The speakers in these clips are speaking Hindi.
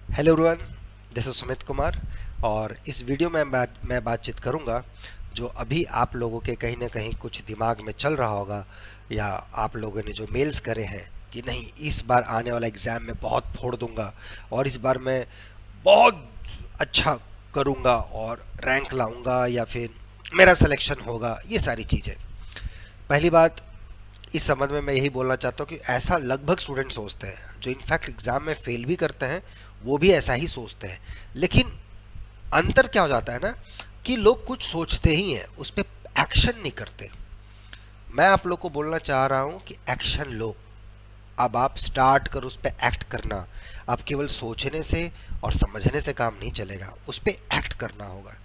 Hello everyone, this is Sumit Kumar. और इस वीडियो में मैं बातचीत करूंगा जो अभी आप लोगों के कहीं ना कहीं कुछ दिमाग में चल रहा होगा, या आप लोगों ने जो मेल्स करे हैं कि नहीं इस बार आने वाला एग्ज़ाम में बहुत फोड़ दूंगा और इस बार मैं बहुत अच्छा करूंगा और रैंक लाऊंगा या फिर मेरा सिलेक्शन होगा, ये सारी चीज़ें। पहली बात, इस संबंध में मैं यही बोलना चाहता हूँ कि ऐसा लगभग स्टूडेंट सोचते हैं जो इनफैक्ट एग्ज़ाम में फेल भी करते हैं, वो भी ऐसा ही सोचते हैं। लेकिन अंतर क्या हो जाता है ना, कि लोग कुछ सोचते ही हैं, उस पर एक्शन नहीं करते। मैं आप लोग को बोलना चाह रहा हूँ कि एक्शन लो। अब आप स्टार्ट करो उस पर एक्ट करना। अब केवल सोचने से और समझने से काम नहीं चलेगा, उस पर एक्ट करना होगा।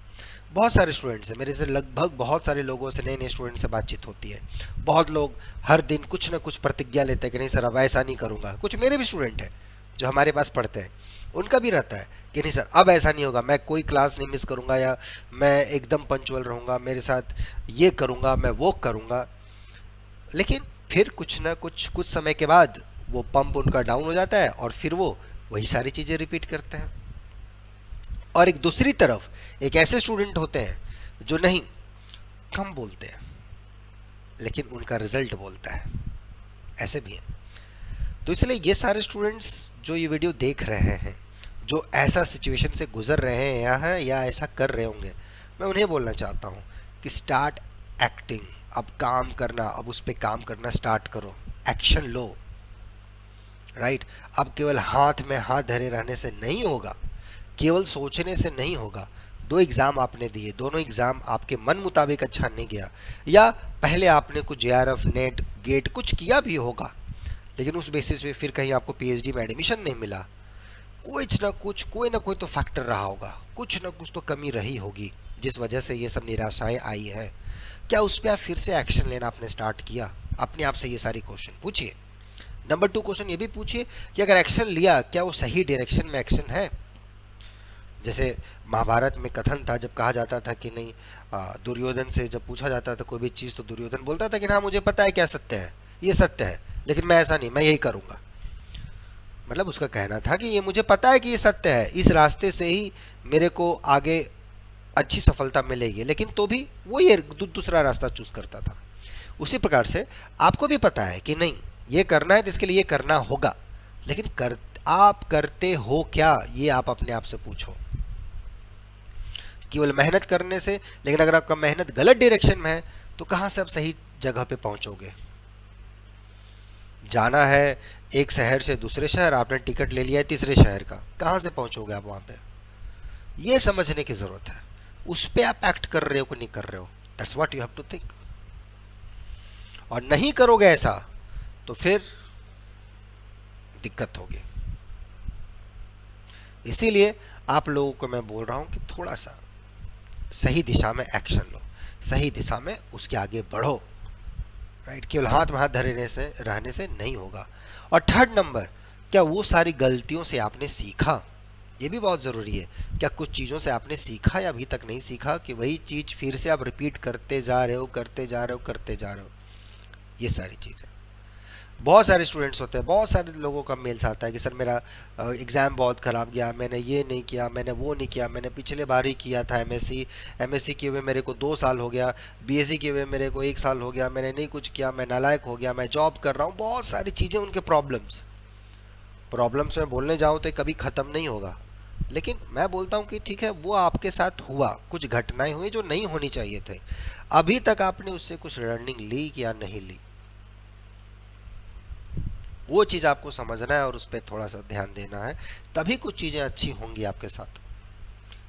बहुत सारे स्टूडेंट्स हैं मेरे से, लगभग बहुत सारे लोगों से, नए नए स्टूडेंट से बातचीत होती है। बहुत लोग हर दिन कुछ ना कुछ प्रतिज्ञा लेते हैं कि नहीं सर अब ऐसा नहीं करूँगा। कुछ मेरे भी स्टूडेंट हैं जो हमारे पास पढ़ते हैं, उनका भी रहता है कि नहीं सर अब ऐसा नहीं होगा, मैं कोई क्लास नहीं मिस करूँगा, या मैं एकदम पंचुअल रहूँगा, मेरे साथ ये करूँगा, मैं वो करूँगा। लेकिन फिर कुछ ना कुछ समय के बाद वो पंप उनका डाउन हो जाता है और फिर वो वही सारी चीज़ें रिपीट करते हैं। और एक दूसरी तरफ एक ऐसे स्टूडेंट होते हैं जो नहीं, कम बोलते हैं लेकिन उनका रिजल्ट बोलता है, ऐसे भी हैं। तो इसलिए ये सारे स्टूडेंट्स जो ये वीडियो देख रहे हैं, जो ऐसा सिचुएशन से गुजर रहे हैं या ऐसा कर रहे होंगे, मैं उन्हें बोलना चाहता हूँ कि स्टार्ट एक्टिंग। अब काम करना, अब उस पर काम करना स्टार्ट करो, एक्शन लो। राइट, अब केवल हाथ में हाथ धरे रहने से नहीं होगा, केवल सोचने से नहीं होगा। दो एग्ज़ाम आपने दिए, दोनों एग्ज़ाम आपके मन मुताबिक अच्छा नहीं गया, या पहले आपने कुछ जेआरएफ नेट गेट कुछ किया भी होगा, लेकिन उस बेसिस पे फिर कहीं आपको पीएचडी में एडमिशन नहीं मिला। कुछ ना कुछ, कोई ना कोई तो फैक्टर रहा होगा, कुछ ना कुछ तो कमी रही होगी जिस वजह से ये सब निराशाएं आई है। क्या उस पर आप फिर से एक्शन लेना आपने स्टार्ट किया? अपने आप से ये सारी क्वेश्चन पूछिए। नंबर 2 क्वेश्चन ये भी पूछिए कि अगर एक्शन लिया, क्या वो सही डायरेक्शन में एक्शन है? जैसे महाभारत में कथन था, जब कहा जाता था कि नहीं, दुर्योधन से जब पूछा जाता था कोई भी चीज़, तो दुर्योधन बोलता था कि हाँ मुझे पता है क्या सत्य है, ये सत्य है, लेकिन मैं ऐसा नहीं, मैं यही करूँगा। मतलब उसका कहना था कि ये मुझे पता है कि ये सत्य है, इस रास्ते से ही मेरे को आगे अच्छी सफलता मिलेगी, लेकिन तो भी वो ये दूसरा रास्ता चूज करता था। उसी प्रकार से आपको भी पता है कि नहीं ये करना है तो इसके लिए ये करना होगा, लेकिन आप करते हो क्या, ये आप अपने आप से पूछो। केवल मेहनत करने से, लेकिन अगर आपका मेहनत गलत डायरेक्शन में है तो कहाँ से आप सही जगह पे पहुंचोगे? जाना है एक शहर से दूसरे शहर, आपने टिकट ले लिया है तीसरे शहर का, कहाँ से पहुंचोगे आप वहां पे? ये समझने की जरूरत है। उस पे आप एक्ट कर रहे हो कि नहीं कर रहे हो, that's what you have to think. और नहीं करोगे ऐसा तो फिर दिक्कत होगी। इसीलिए आप लोगों को मैं बोल रहा हूं कि थोड़ा सा सही दिशा में एक्शन लो, सही दिशा में उसके आगे बढ़ो। राइट, केवल हाथ में हाथ धरने से रहने से नहीं होगा। और थर्ड नंबर, क्या वो सारी गलतियों से आपने सीखा? ये भी बहुत ज़रूरी है। क्या कुछ चीज़ों से आपने सीखा या अभी तक नहीं सीखा, कि वही चीज़ फिर से आप रिपीट करते जा रहे हो, करते जा रहे हो, करते जा रहे हो? ये सारी चीज़ें। बहुत सारे स्टूडेंट्स होते हैं, बहुत सारे लोगों का मेल्स आता है कि सर मेरा एग्ज़ाम बहुत ख़राब गया, मैंने ये नहीं किया, मैंने वो नहीं किया, मैंने पिछले बार ही किया था एमएससी, एमएससी किए हुए मेरे को 2 साल हो गया, बीएससी किए हुए मेरे को 1 साल हो गया, मैंने नहीं कुछ किया, मैं नालायक हो गया, मैं जॉब कर रहा हूँ। बहुत सारी चीज़ें उनके प्रॉब्लम्स प्रॉब्लम्स में बोलने जाओ तो कभी ख़त्म नहीं होगा। लेकिन मैं बोलता हूँ कि ठीक है, वो आपके साथ हुआ, कुछ घटनाएं हुई जो नहीं होनी चाहिए थे, अभी तक आपने उससे कुछ लर्निंग ली या नहीं ली, वो चीज़ आपको समझना है और उस पर थोड़ा सा ध्यान देना है। तभी कुछ चीज़ें अच्छी होंगी आपके साथ,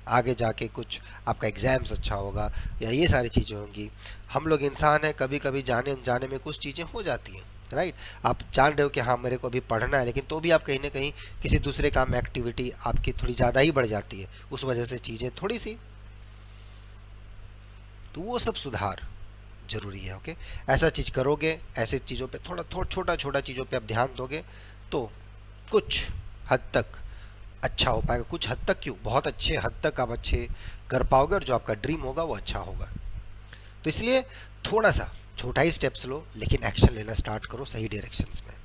आगे जाके कुछ आपका एग्जाम्स अच्छा होगा, या ये सारी चीज़ें होंगी। हम लोग इंसान हैं, कभी कभी जाने अनजाने में कुछ चीज़ें हो जाती हैं। राइट, आप जान रहे हो कि हाँ मेरे को अभी पढ़ना है, लेकिन तो भी आप कहीं ना कहीं किसी दूसरे काम में एक्टिविटी आपकी थोड़ी ज़्यादा ही बढ़ जाती है, उस वजह से चीज़ें थोड़ी सी, तो वो सब सुधार जरूरी है। ओके, ऐसा चीज़ करोगे, ऐसे चीज़ों पे थोड़ा छोटा छोटा चीज़ों पे आप ध्यान दोगे तो कुछ हद तक अच्छा हो पाएगा। कुछ हद तक क्यों, बहुत अच्छे हद तक आप अच्छे कर पाओगे, और जो आपका ड्रीम होगा वो अच्छा होगा। तो इसलिए थोड़ा सा छोटा ही स्टेप्स लो, लेकिन एक्शन लेना स्टार्ट करो सही डायरेक्शंस में।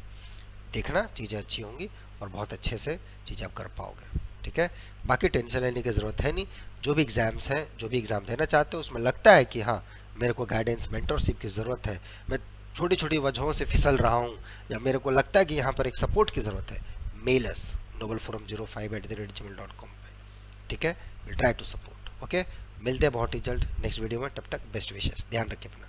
देखना चीज़ें अच्छी होंगी और बहुत अच्छे से चीज़ें आप कर पाओगे। ठीक है, बाकी टेंशन लेने की ज़रूरत है नहीं। जो भी एग्ज़ाम्स हैं, जो भी एग्ज़ाम देना चाहते हो, उसमें लगता है कि हाँ मेरे को गाइडेंस मेंटरशिप की ज़रूरत है, मैं छोटी छोटी वजहों से फिसल रहा हूँ, या मेरे को लगता है कि यहाँ पर एक सपोर्ट की ज़रूरत है, मेल अस nobleforum05@gmail.com पे। ठीक है, will try to support. Okay, मिलते हैं बहुत ही जल्द नेक्स्ट वीडियो में, तब तक बेस्ट विशेस, ध्यान रखिए अपना।